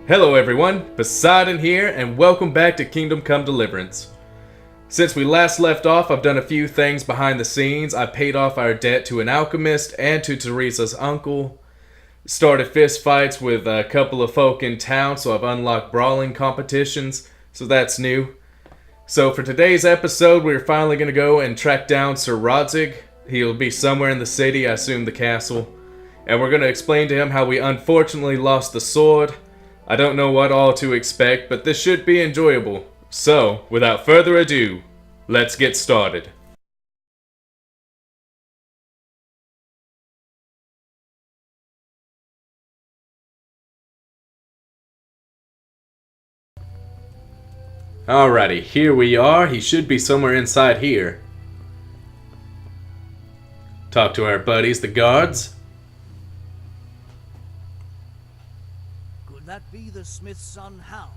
Hello everyone, Poseidon here, and welcome back to Kingdom Come Deliverance. Since we last left off, I've done a few things behind the scenes. I paid off our debt to an alchemist and to Teresa's uncle. Started fist fights with a couple of folk in town, so I've unlocked brawling competitions, so that's new. So for today's episode, we're finally going to go and track down Sir Rodzig. He'll be somewhere in the city, I assume the castle. And we're going to explain to him how we unfortunately lost the sword. I don't know what all to expect, but this should be enjoyable. So, without further ado, let's get started. Alrighty, here we are. He should be somewhere inside here. Talk to our buddies, the guards. Could that be the smith's son, Hal?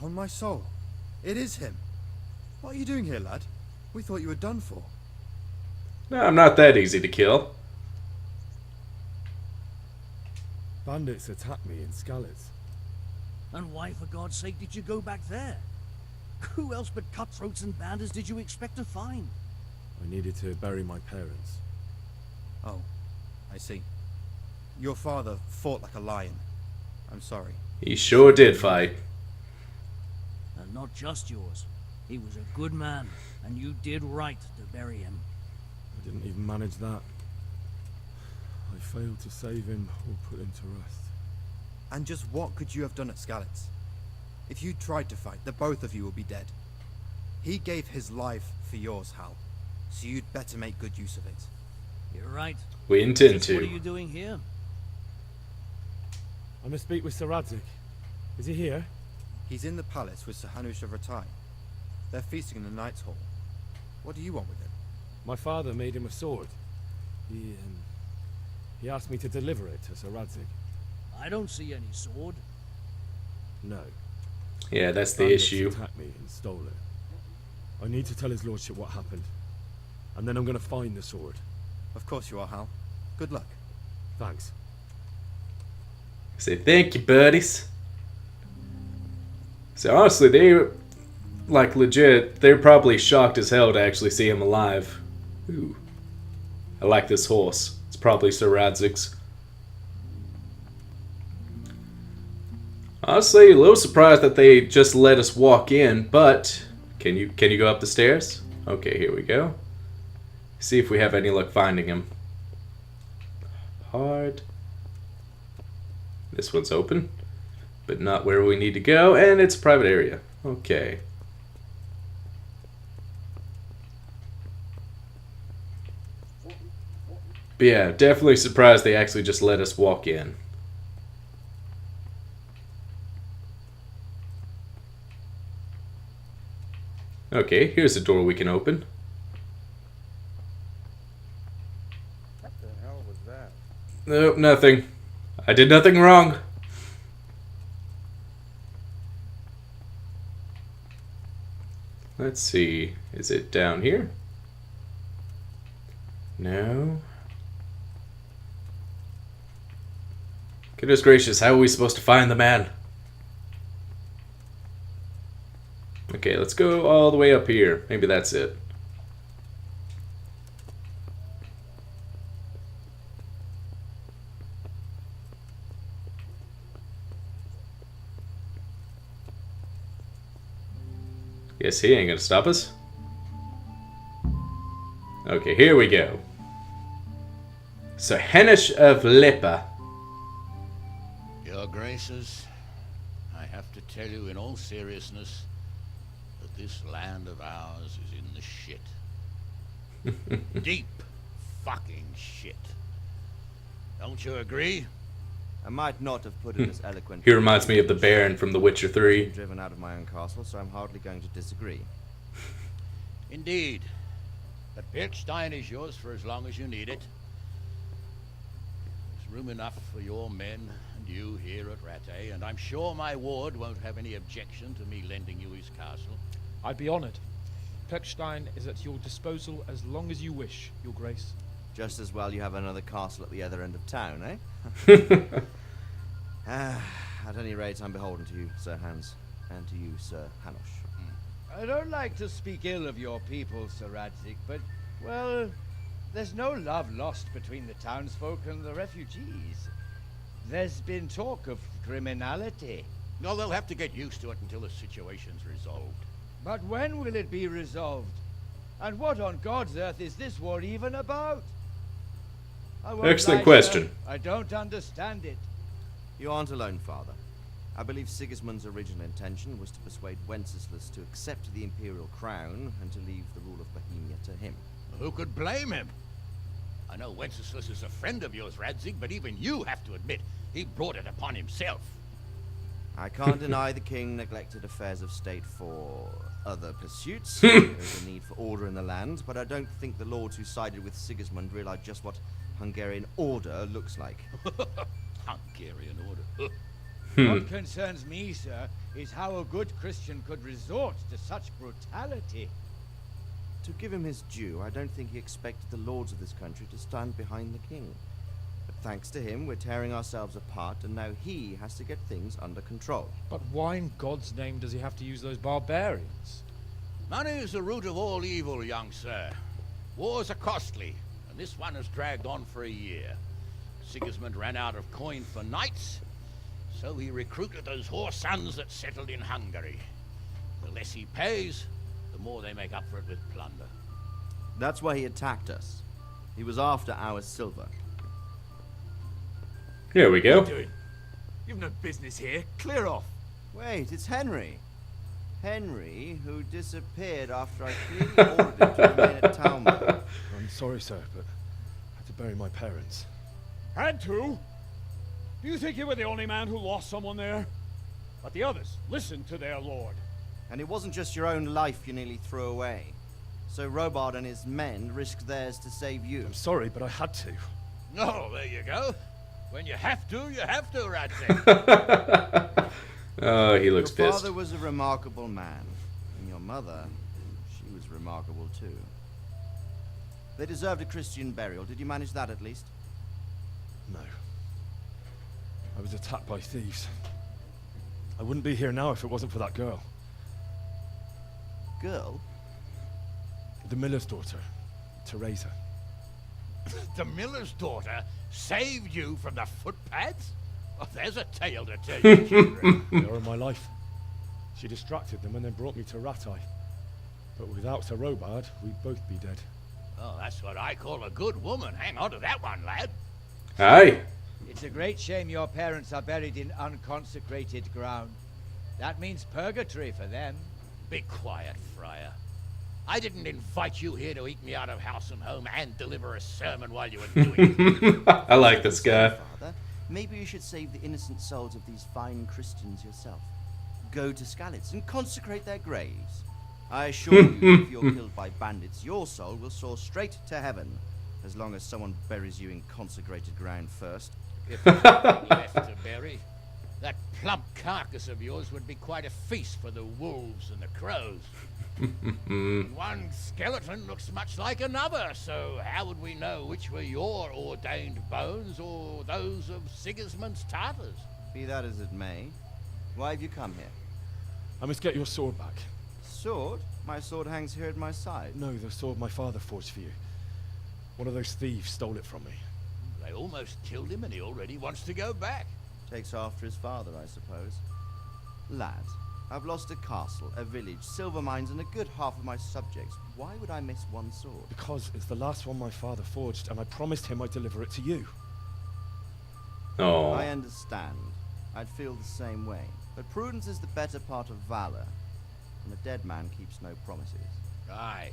On my soul, it is him. What are you doing here, lad? We thought you were done for. No, I'm not that easy to kill. Bandits attacked me in Skalitz. And why, for God's sake, did you go back there? Who else but cutthroats and bandits did you expect to find? I needed to bury my parents. Oh, I see. Your father fought like a lion. I'm sorry. He sure did fight. And not just yours. He was a good man, and you did right to bury him. I didn't even manage that. I failed to save him or put him to rest. And just what could you have done at Skalitz? If you tried to fight, the both of you will be dead. He gave his life for yours, Hal. So you'd better make good use of it. You're right. We intend Just to. what are you doing here? I must speak with Sir Radzik. Is he here? He's in the palace with Sir Hanush of Ratai. They're feasting in the Knight's Hall. What do you want with him? My father made him a sword. He asked me to deliver it to Sir Radzik. I don't see any sword. No. Yeah, that's the Bandits issue. attacked me and stole it. I need to tell his lordship what happened. And then I'm going to find the sword. Of course you are, Hal. Good luck. Thanks. Say thank you, buddies. So honestly, like legit, they're probably shocked as hell to actually see him alive. Ooh. I like this horse. It's probably Sir Radzig's. Honestly, a little surprised that they just let us walk in, but can you go up the stairs? Okay, here we go. See if we have any luck finding him. Hard. This one's open, but not where we need to go, and it's a private area. Okay. But yeah, definitely surprised they actually just let us walk in. Okay, here's a door we can open. What the hell was that? Nope, nothing. I did nothing wrong. Let's see. Is it down here? No. Goodness gracious, how are we supposed to find the man? Okay, let's go all the way up here. Maybe that's it. Guess he ain't gonna stop us. Okay, here we go. Sir Hanush of Lipa. Your Graces, I have to tell you in all seriousness that this land of ours is in the shit. Deep fucking shit. Don't you agree? I might not have put it as eloquent. He reminds me of the Baron from The Witcher 3. I'm driven out of my own castle, so I'm hardly going to disagree. Indeed. But Birkstein is yours for as long as you need it. There's room enough for your men and you here at Rattay, and I'm sure my ward won't have any objection to me lending you his castle. I'd be honored. Pechstein is at your disposal as long as you wish, Your Grace. Just as well you have another castle at the other end of town, eh? At any rate, I'm beholden to you, Sir Hans, and to you, Sir Hanush. I don't like to speak ill of your people, Sir Radzig, but, well, there's no love lost between the townsfolk and the refugees. There's been talk of criminality. No, they'll have to get used to it until the situation's resolved. But when will it be resolved? And what on God's earth is this war even about? I won't Excellent lie, question. sir, I don't understand it. You aren't alone, Father. I believe Sigismund's original intention was to persuade Wenceslas to accept the imperial crown and to leave the rule of Bohemia to him. Who could blame him? I know Wenceslas is a friend of yours, Radzig, but even you have to admit he brought it upon himself. I can't deny the king neglected affairs of state for other pursuits. There is a need for order in the land, but I don't think the lords who sided with Sigismund realized just what Hungarian order looks like. Hungarian order. What concerns me, sir, is how a good Christian could resort to such brutality. To give him his due, I don't think he expected the lords of this country to stand behind the king. But thanks to him, we're tearing ourselves apart, and now he has to get things under control. But why in God's name does he have to use those barbarians? Money is the root of all evil, young sir. Wars are costly, and this one has dragged on for a year. Sigismund ran out of coin for knights, so he recruited those whore sons that settled in Hungary. The less he pays, the more they make up for it with plunder. That's why he attacked us. He was after our silver. Here we go. You've no business here. Clear off. Wait, it's Henry. Henry, who disappeared after I clearly ordered him to remain at Talmud. I'm sorry, sir, but I had to bury my parents. Had to? Do you think you were the only man who lost someone there? But the others listened to their lord. And it wasn't just your own life you nearly threw away. So Robard and his men risked theirs to save you. I'm sorry, but I had to. Oh, there you go. When you have to, Radzig. Oh, he looks Your pissed. father was a remarkable man. And your mother, she was remarkable too. They deserved a Christian burial. Did you manage that at least? No. I was attacked by thieves. I wouldn't be here now if it wasn't for that girl. Girl? The miller's daughter, Teresa. The miller's daughter saved you from the footpads? Oh, there's a tale to tell you, children. They are in my life. She distracted them and then brought me to Ratai. But without Sir Robard, we'd both be dead. Oh, that's what I call a good woman. Hang on to that one, lad. Aye. It's a great shame your parents are buried in unconsecrated ground. That means purgatory for them. Be quiet, Friar. I didn't invite you here to eke me out of house and home and deliver a sermon while you were doing it. I like this guy. Father, maybe you should save the innocent souls of these fine Christians yourself. Go to Skalitz and consecrate their graves. I assure you, if you're killed by bandits, your soul will soar straight to heaven, as long as someone buries you in consecrated ground first. If there's nothing left to bury, that plump carcass of yours would be quite a feast for the wolves and the crows. And one skeleton looks much like another, so how would we know which were your ordained bones or those of Sigismund's Tartars? Be that as it may, why have you come here? I must get your sword back. Sword? My sword hangs here at my side. No, the sword my father forged for you. One of those thieves stole it from me. They almost killed him and he already wants to go back. Takes after his father, I suppose. Lad, I've lost a castle, a village, silver mines, and a good half of my subjects. Why would I miss one sword? Because it's the last one my father forged, and I promised him I'd deliver it to you. Oh. I understand. I'd feel the same way. But prudence is the better part of valor, and a dead man keeps no promises. Aye.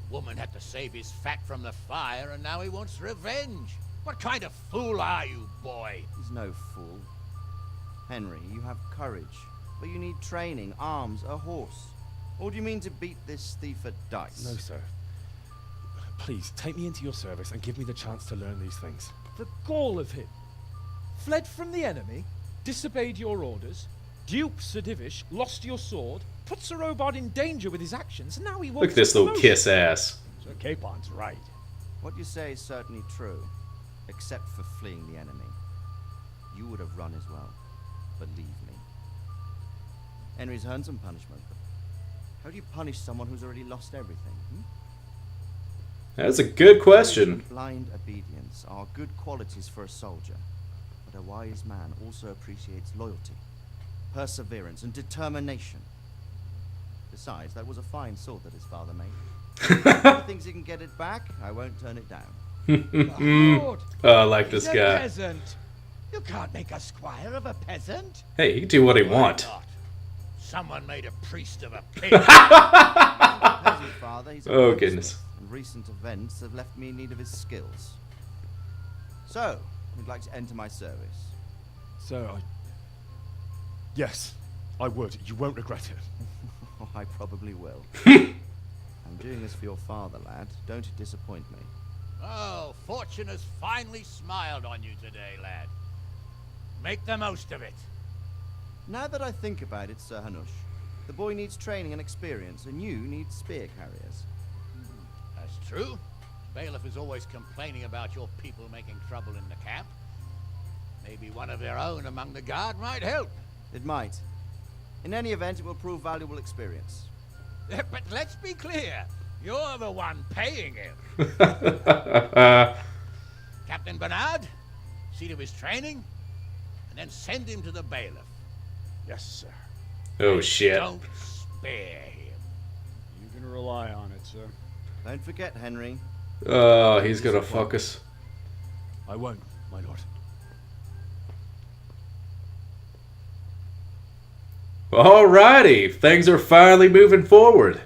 The woman had to save his fat from the fire and now he wants revenge. What kind of fool are you, boy? He's no fool. Henry, you have courage, but you need training, arms, a horse. Or do you mean to beat this thief at dice? No, sir. Please, take me into your service and give me the chance to learn these things. The gall of him. Fled from the enemy, disobeyed your orders, duped Sir Divish, lost your sword, put Sir Robard in danger with his actions, and now he wants Look at this little promotion. kiss ass. Sir Capon's right. What you say is certainly true, except for fleeing the enemy. you would have run as well. Believe me. Henry's earned some punishment, but how do you punish someone who's already lost everything? That's a good question. Blind obedience are good qualities for a soldier, but a wise man also appreciates loyalty, perseverance, and determination. Besides, that was a fine sword that his father made. If he thinks he can get it back, I won't turn it down. Lord, Oh, I like this He's a guy. peasant. You can't make a squire of a peasant. Hey, he can do what he wants. Not. Someone made a priest of a pig. He's a peasant father, he's a Oh, goldsmith, goodness. and recent events have left me in need of his skills. So, you'd like to enter my service? Sir, yes, I would. You won't regret it. Oh, I probably will. I'm doing this for your father, lad. Don't disappoint me. Oh, fortune has finally smiled on you today, lad. Make the most of it. Now that I think about it, Sir Hanush, the boy needs training and experience, and you need spear carriers. That's true. Bailiff is always complaining about your people making trouble in the camp. Maybe one of their own among the guard might help. It might. In any event, it will prove valuable experience. But let's be clear. You're the one paying him. Captain Bernard, see to his training, and then send him to the bailiff. Yes, sir. Oh, shit. Don't spare him. You can rely on it, sir. Don't forget, Henry. Oh, he's gonna fuck us. I won't, my lord. Alrighty, things are finally moving forward.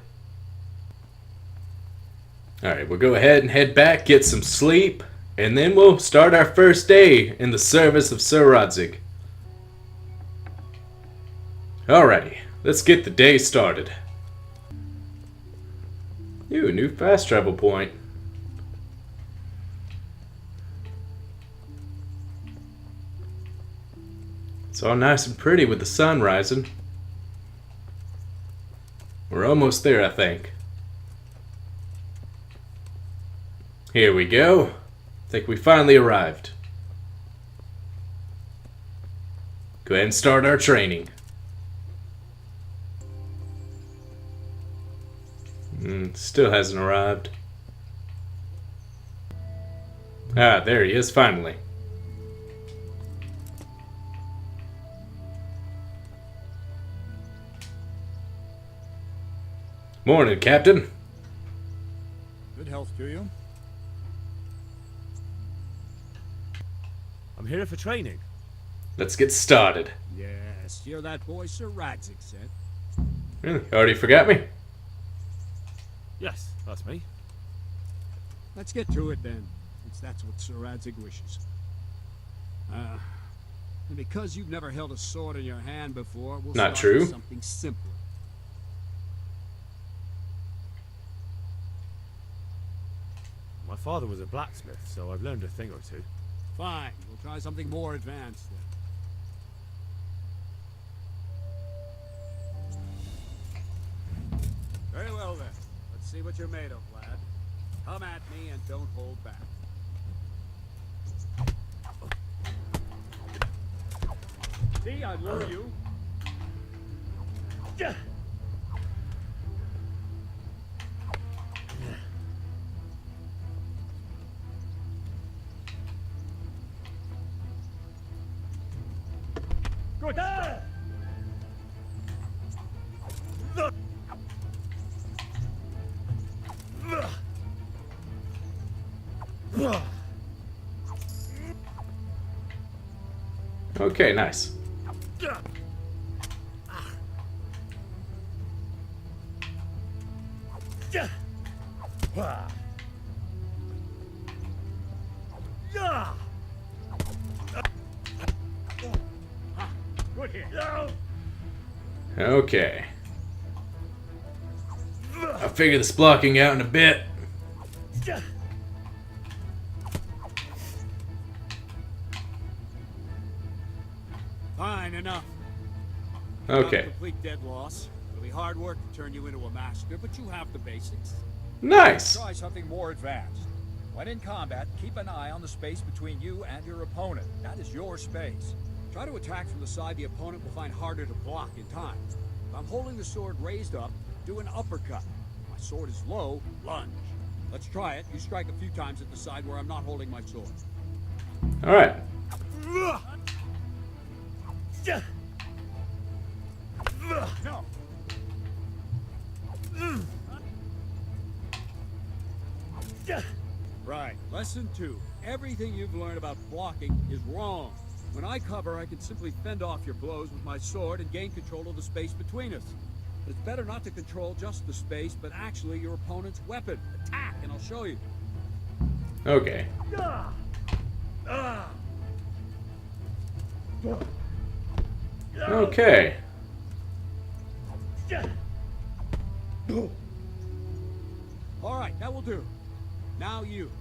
Alright, we'll go ahead and head back, get some sleep, and then we'll start our first day in the service of Sir Radzig. Alrighty, let's get the day started. Ooh, new fast travel point. It's all nice and pretty with the sun rising. We're almost there, I think. Here we go. I think we finally arrived. Go ahead and start our training. Still hasn't arrived. Ah, there he is, finally. Morning, Captain. Good health to you. I'm here for training. Let's get started. Yes, you're that boy Sir Radzig said. Really? Already forgot me? Yes, that's me. Let's get to it then, since that's what Sir Radzig wishes. And because you've never held a sword in your hand before, we'll Not start true. with something simpler. My father was a blacksmith, so I've learned a thing or two. Fine, we'll try something more advanced then. Very well then. Let's see what you're made of, lad. Come at me and don't hold back. See, I lure you. Good. Okay, nice. Good here. Okay. I'll figure this blocking out in a bit. Fine enough. Okay. Not complete dead loss. It'll be hard work to turn you into a master, but you have the basics. Nice. Try something more advanced. When in combat, keep an eye on the space between you and your opponent. That is your space. Try to attack from the side the opponent will find harder to block in time. If I'm holding the sword raised up, do an uppercut. If my sword is low, lunge. Let's try it. You strike a few times at the side where I'm not holding my sword. All right. No. Right. Lesson 2. Everything you've learned about blocking is wrong. When I cover, I can simply fend off your blows with my sword and gain control of the space between us. But it's better not to control just the space, but actually your opponent's weapon. Attack, and I'll show you. Okay. Okay. All right, that will do. Now you.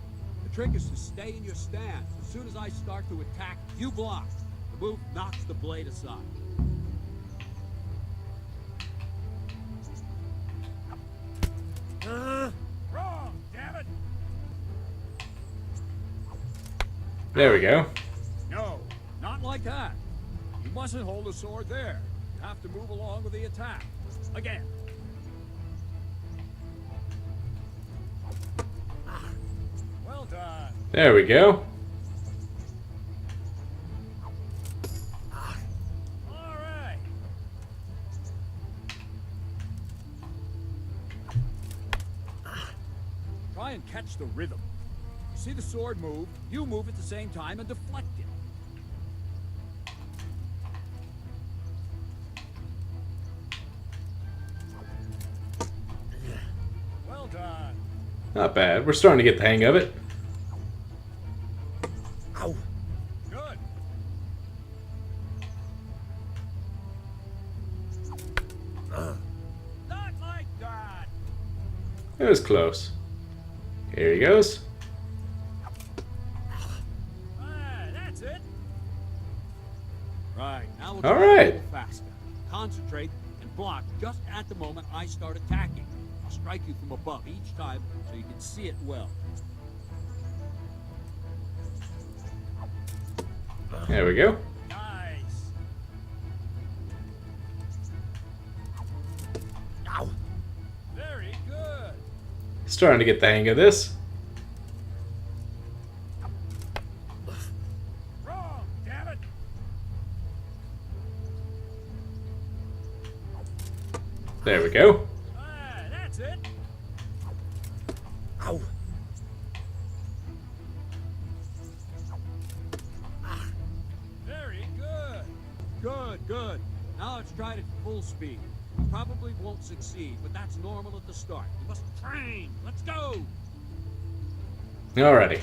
The trick is to stay in your stance. As soon as I start to attack, you block. The move knocks the blade aside. Wrong, damn it! There we go. No, not like that. You mustn't hold the sword there. You have to move along with the attack. Again. Well done. There we go. All right. Try and catch the rhythm. You see the sword move, you move at the same time and deflect it. Well done. Not bad. We're starting to get the hang of it. Good. Not like that. It was close. Here he goes. That's it. Right, now we'll All try right. a little faster. Concentrate and block just at the moment I start attacking. I'll strike you from above each time so you can see it well. There we go. Nice. Very good. Starting to get the hang of this. Wrong, damn it. There we go. That's it. Very good. Good, good. Now let's try it at full speed. You probably won't succeed, but that's normal at the start. You must train. Let's go. Alrighty.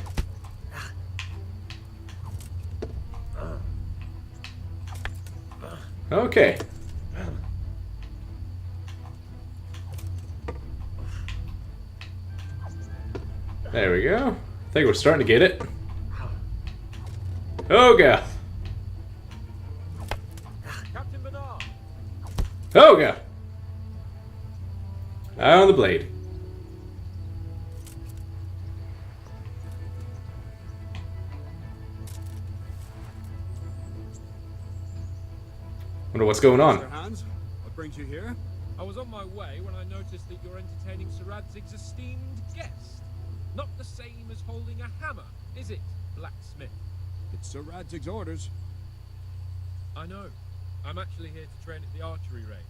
Okay. There we go. I think we're starting to get it. Oh god. Captain Bernard. Oh god. Eye on the blade. Wonder what's going on. Mr. Hans, what brings you here? I was on my way when I noticed that you're entertaining Sir Radzig's esteemed guest. Not the same as holding a hammer, is it, blacksmith? It's Sir Radzig's orders. I know. I'm actually here to train at the archery range.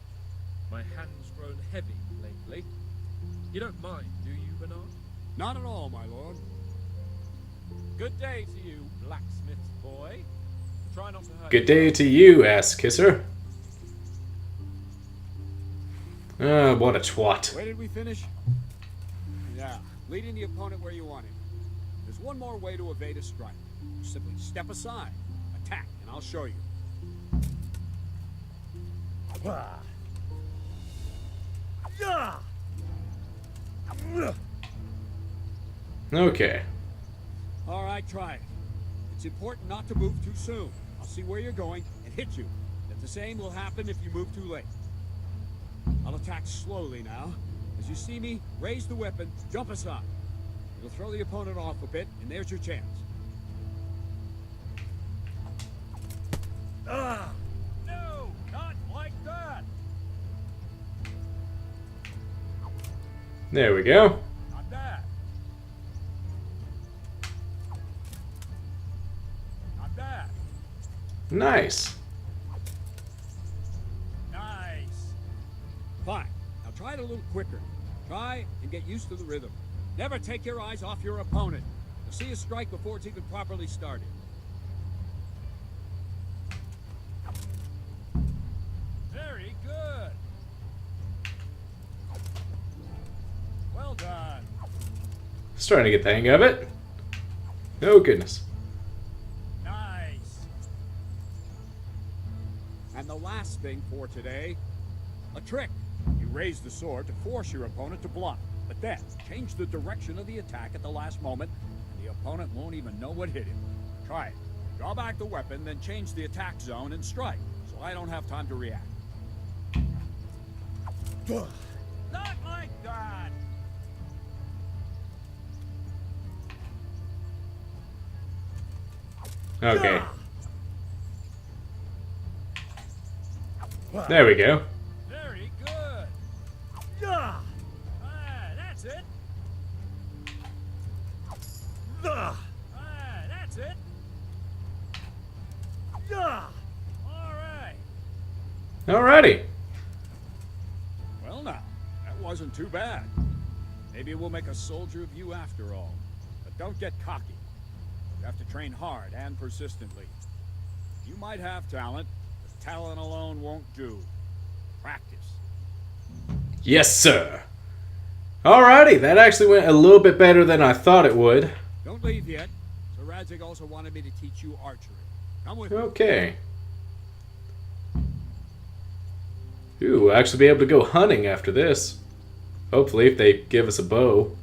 My hand's grown heavy lately. You don't mind, do you, Bernard? Not at all, my lord. Good day to you, blacksmith's boy. Try not to hurt Good day to you, ass kisser. What a twat. Where did we finish? Yeah, leading the opponent where you want him. There's one more way to evade a strike. Simply step aside, attack, and I'll show you. Okay. All right, try it. It's important not to move too soon. I'll see where you're going and hit you. And the same will happen if you move too late. I'll attack slowly now. As you see me, raise the weapon, jump aside. It'll throw the opponent off a bit, and there's your chance. Ah! No! Not like that! There we go. Not bad. Not bad. Nice. Nice. Fine. Now try it a little quicker. Try and get used to the rhythm. Never take your eyes off your opponent. You'll see a strike before it's even properly started. Very good. Well done. Starting to get the hang of it. Oh, goodness. Nice. And the last thing for today, a trick. You raise the sword to force your opponent to block, but then change the direction of the attack at the last moment, and the opponent won't even know what hit him. Try it. Draw back the weapon, then change the attack zone and strike, so I don't have time to react. Not like that! Okay. There we go. Very good. Ah, that's it. That's it. All right. Alrighty. Well now, that wasn't too bad. Maybe we'll make a soldier of you after all. But don't get cocky. You have to train hard and persistently. You might have talent, but talent alone won't do. Practice. Yes, sir. Alrighty, that actually went a little bit better than I thought it would. Don't leave yet. Sir Radzig also wanted me to teach you archery. Come with me. Okay. Ooh, we'll actually be able to go hunting after this. Hopefully, if they give us a bow.